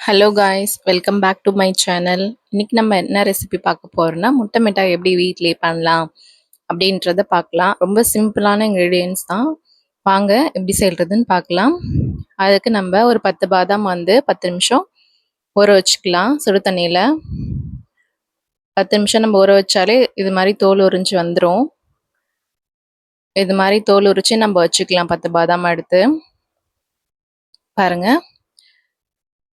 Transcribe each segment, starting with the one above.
Hello guys, welcome back to my channel. இன்னைக்கு நம்ம என்ன ரெசிபி பார்க்க போறோம்னா, முட்டை மிட்டாய் எப்படி வீட்டிலேயே பண்ணலாம் அப்படின்றத பார்க்கலாம். ரொம்ப சிம்பிளான இன்க்ரீடியன்ஸ் தான். வாங்க எப்படி செய்கிறதுன்னு பார்க்கலாம். அதுக்கு நம்ம ஒரு 10 பாதாம் 10 நிமிஷம் ஊற வச்சுக்கலாம் சுடு தண்ணியில். 10 நிமிஷம் நம்ம ஊற வச்சாலே இது மாதிரி தோல் உறிஞ்சி வந்துடும். இது மாதிரி தோல் உரிச்சு நம்ம வச்சுக்கலாம். 10 பாதாம் எடுத்து பாருங்கள்.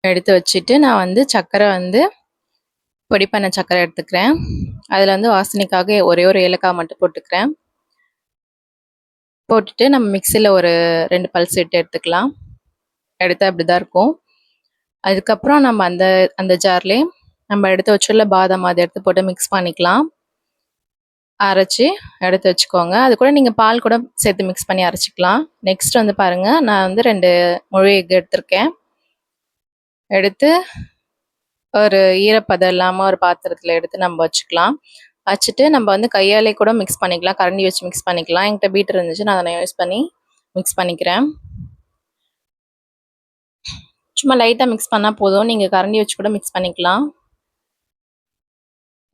எடுத்து வச்சுட்டு நான் சர்க்கரை பொடி பண்ண சர்க்கரை எடுத்துக்கிறேன். அதில் வாசனைக்காக ஒரே ஒரு ஏலக்காய் மட்டும் போட்டுக்கிறேன். போட்டுட்டு நம்ம மிக்சியில் ஒரு 2 பல்ஸ் விட்டு எடுத்துக்கலாம். எடுத்தால் அப்படி தான் இருக்கும். அதுக்கப்புறம் நம்ம அந்த அந்த ஜார்லேயே நம்ம எடுத்து வச்சுள்ள பாதாம் அதை எடுத்து போட்டு மிக்ஸ் பண்ணிக்கலாம். அரைச்சி எடுத்து வச்சுக்கோங்க. அது கூட நீங்கள் பால் கூட சேர்த்து மிக்ஸ் பண்ணி அரைச்சிக்கலாம். நெக்ஸ்ட் பாருங்கள், நான் 2 முழு எக் எடுத்திருக்கேன். எடுத்து ஒரு ஈரப்பதம் இல்லாமல் ஒரு பாத்திரத்தில் எடுத்து நம்ம வச்சுக்கலாம். வச்சுட்டு நம்ம கையாலே கூட மிக்ஸ் பண்ணிக்கலாம். கரண்டி வச்சு மிக்ஸ் பண்ணிக்கலாம். என்கிட்ட பீட்டர் இருந்துச்சு, நான் அதை யூஸ் பண்ணி மிக்ஸ் பண்ணிக்கிறேன். சும்மா லைட்டாக மிக்ஸ் பண்ணால் போதும். நீங்கள் கரண்டி வச்சு கூட மிக்ஸ் பண்ணிக்கலாம்.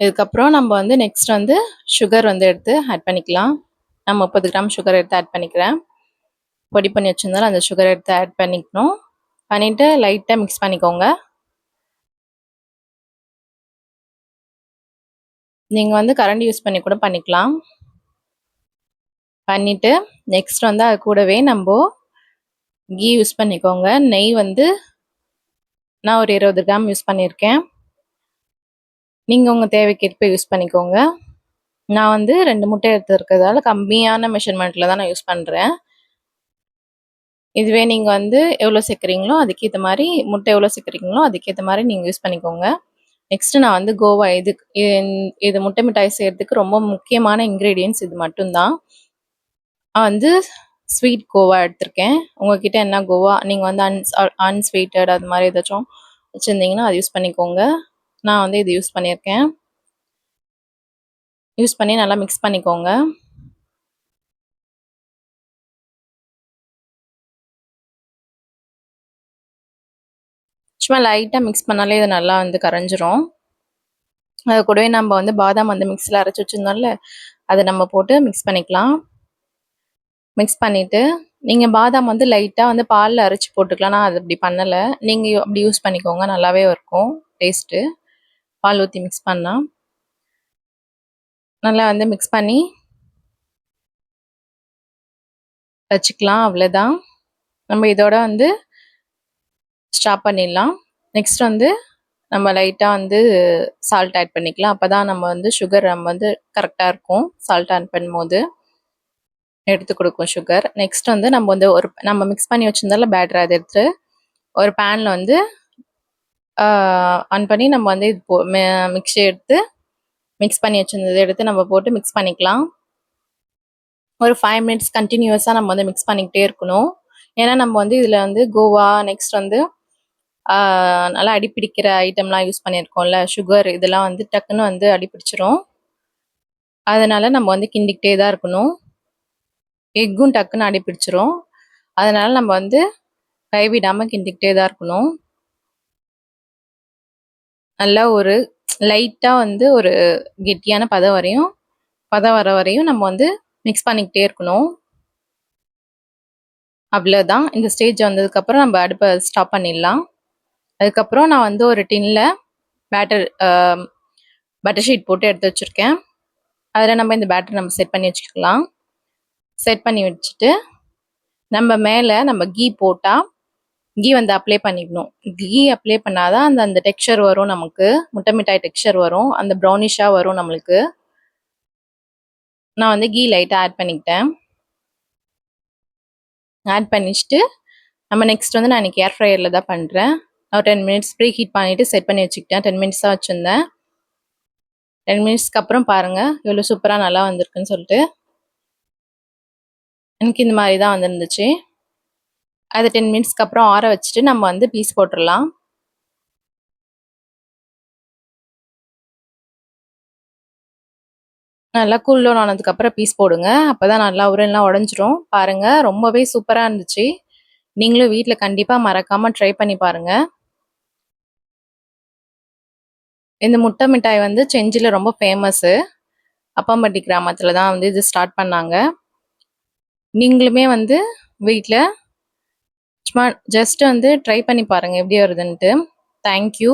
இதுக்கப்புறம் நம்ம நெக்ஸ்ட் சுகர் எடுத்து ஆட் பண்ணிக்கலாம். நான் 30 கிராம் சுகர் எடுத்து ஆட் பண்ணிக்கிறேன். பொடி பண்ணி வச்சுருந்தாலும் அந்த சுகர் எடுத்து ஆட் பண்ணிக்கணும். பண்ணிவிட்டு லைட்டாக மிக்ஸ் பண்ணிக்கோங்க. நீங்கள் கரண்டி யூஸ் பண்ணி கூட பண்ணிக்கலாம். பண்ணிவிட்டு நெக்ஸ்ட் அது கூடவே நம்ம கீ யூஸ் பண்ணிக்கோங்க. நெய் நான் ஒரு 20 கிராம் யூஸ் பண்ணியிருக்கேன். நீங்கள் உங்கள் தேவைக்கேற்ப யூஸ் பண்ணிக்கோங்க. நான் 2 முட்டை எடுத்துருக்கிறதால கம்மியான மெஷர்மெண்ட்டில் தான் நான் யூஸ் பண்ணுறேன். இதுவே நீங்கள் எவ்வளோ சேர்க்குறீங்களோ அதுக்கேற்ற மாதிரி, முட்டை எவ்வளோ சேர்க்குறீங்களோ அதுக்கேற்ற மாதிரி நீங்கள் யூஸ் பண்ணிக்கோங்க. நெக்ஸ்ட்டு நான் கோவா இது முட்டை மிட்டாய் செய்கிறதுக்கு ரொம்ப முக்கியமான இன்க்ரீடியன்ஸ் இது மட்டும்தான். ஸ்வீட் கோவா எடுத்திருக்கேன். உங்ககிட்ட என்ன கோவா நீங்கள் அன்ஸ்வீட்டட் அது மாதிரி ஏதாச்சும் வச்சுருந்தீங்கன்னா அது யூஸ் பண்ணிக்கோங்க. நான் இது யூஸ் பண்ணியிருக்கேன். யூஸ் பண்ணி நல்லா மிக்ஸ் பண்ணிக்கோங்க. சும்மா லைட்டாக மிக்ஸ் பண்ணாலே இது நல்லா கரைஞ்சிரும். அது கூடவே நம்ம பாதாம் மிக்ஸியில் அரைச்சி வச்சுருந்தோம்ல, அதை நம்ம போட்டு மிக்ஸ் பண்ணிக்கலாம். மிக்ஸ் பண்ணிவிட்டு நீங்கள் பாதாம் லைட்டாக பாலில் அரைச்சி போட்டுக்கலாம். நான் அது அப்படி பண்ணலை. நீங்கள் அப்படி யூஸ் பண்ணிக்கோங்க, நல்லாவே இருக்கும் டேஸ்ட்டு. பால் ஊற்றி மிக்ஸ் பண்ணால் நல்லா மிக்ஸ் பண்ணி வச்சுக்கலாம். அவ்வளோதான். நம்ம இதோட ஸ்டாப் பண்ணிடலாம். நெக்ஸ்ட் நம்ம லைட்டாக சால்ட் ஆட் பண்ணிக்கலாம். அப்போ தான் நம்ம சுகர் நம்ம கரெக்டாக இருக்கும். சால்ட் ஆட் பண்ணும்போது எடுத்து கொடுக்கும் சுகர். நெக்ஸ்ட் நம்ம நம்ம மிக்ஸ் பண்ணி வச்சுருந்தால பேட்டர் அதை எடுத்து ஒரு பேனில் ஆன் பண்ணி நம்ம இது மிக்ஸி எடுத்து மிக்ஸ் பண்ணி வச்சுருந்ததை எடுத்து நம்ம போட்டு மிக்ஸ் பண்ணிக்கலாம். ஒரு 5 மினிட்ஸ் கண்டினியூஸாக நம்ம மிக்ஸ் பண்ணிக்கிட்டே இருக்கணும். ஏன்னா நம்ம இதில் கோவா நெக்ஸ்ட் நல்லா அடிப்பிடிக்கிற ஐட்டம்லாம் யூஸ் பண்ணியிருக்கோம்ல, சுகர் இதெல்லாம் டக்குன்னு அடிப்பிடிச்சிரும். அதனால நம்ம கிண்டிக்கிட்டே தான் இருக்கணும். எக்கும் டக்குன்னு அடிப்பிடிச்சிரும். அதனால நம்ம கைவிடாமல் கிண்டிக்கிட்டே தான் இருக்கணும். நல்லா ஒரு லைட்டாக ஒரு கெட்டியான பதம் வர வரையும் நம்ம மிக்ஸ் பண்ணிக்கிட்டே இருக்கணும். அவ்வளோதான். இந்த ஸ்டேஜ் வந்ததுக்கப்புறம் நம்ம அடுப்பை ஸ்டாப் பண்ணிடலாம். அதுக்கப்புறம் நான் ஒரு டின்னில் பட்டர் ஷீட் போட்டு எடுத்து வச்சுருக்கேன். அதில் நம்ம இந்த பேட்டர் நம்ம செட் பண்ணி வச்சுக்கலாம். செட் பண்ணி வச்சுட்டு நம்ம மேலே நம்ம கீ போட்டால் கீ அப்ளை பண்ணிக்கணும். கீ அப்ளை பண்ணாதான் அந்த டெக்ஸ்சர் வரும். நமக்கு முட்டை மிட்டாய் டெக்ஸ்சர் வரும். அந்த ப்ரௌனிஷாக வரும் நம்மளுக்கு. நான் கீ லைட்டாக ஆட் பண்ணிக்கிட்டேன். ஆட் பண்ணிச்சுட்டு நம்ம நெக்ஸ்ட் நான் இன்றைக்கி ஏர் ஃப்ரையரில் தான் பண்ணுறேன். நான் 10 மினிட்ஸ் ப்ரீ ஹீட் பண்ணிவிட்டு செட் பண்ணி வச்சுக்கிட்டேன். 10 மினிட்ஸ் தான் வச்சுருந்தேன். 10 மினிட்ஸ்க்கு அப்புறம் பாருங்கள் எவ்வளோ சூப்பராக நல்லா வந்திருக்குன்னு சொல்லிட்டு. எனக்கு இந்த மாதிரி தான் வந்துருந்துச்சு. அது 10 மினிட்ஸ்க்கு அப்புறம் ஆற வச்சுட்டு நம்ம பீஸ் போட்டுடலாம். நல்லா கூல் டவுன் ஆனதுக்கப்புறம் பீஸ் போடுங்க. அப்போ தான் நல்லா உருளைலாம் உடஞ்சிரும். பாருங்கள் ரொம்பவே சூப்பராக இருந்துச்சு. நீங்களும் வீட்டில் கண்டிப்பாக மறக்காமல் ட்ரை பண்ணி பாருங்கள். இந்த முட்டை மிட்டாய் வந்து செஞ்சில ரொம்ப ஃபேமஸு. அப்பாம்பட்டி கிராமத்துல தான் வந்து இது ஸ்டார்ட் பண்ணாங்க. நீங்களுமே வந்து வீட்ல சும்மா ஜஸ்ட் வந்து ட்ரை பண்ணி பாருங்க எப்படி வருதுன்ட்டு. Thank you.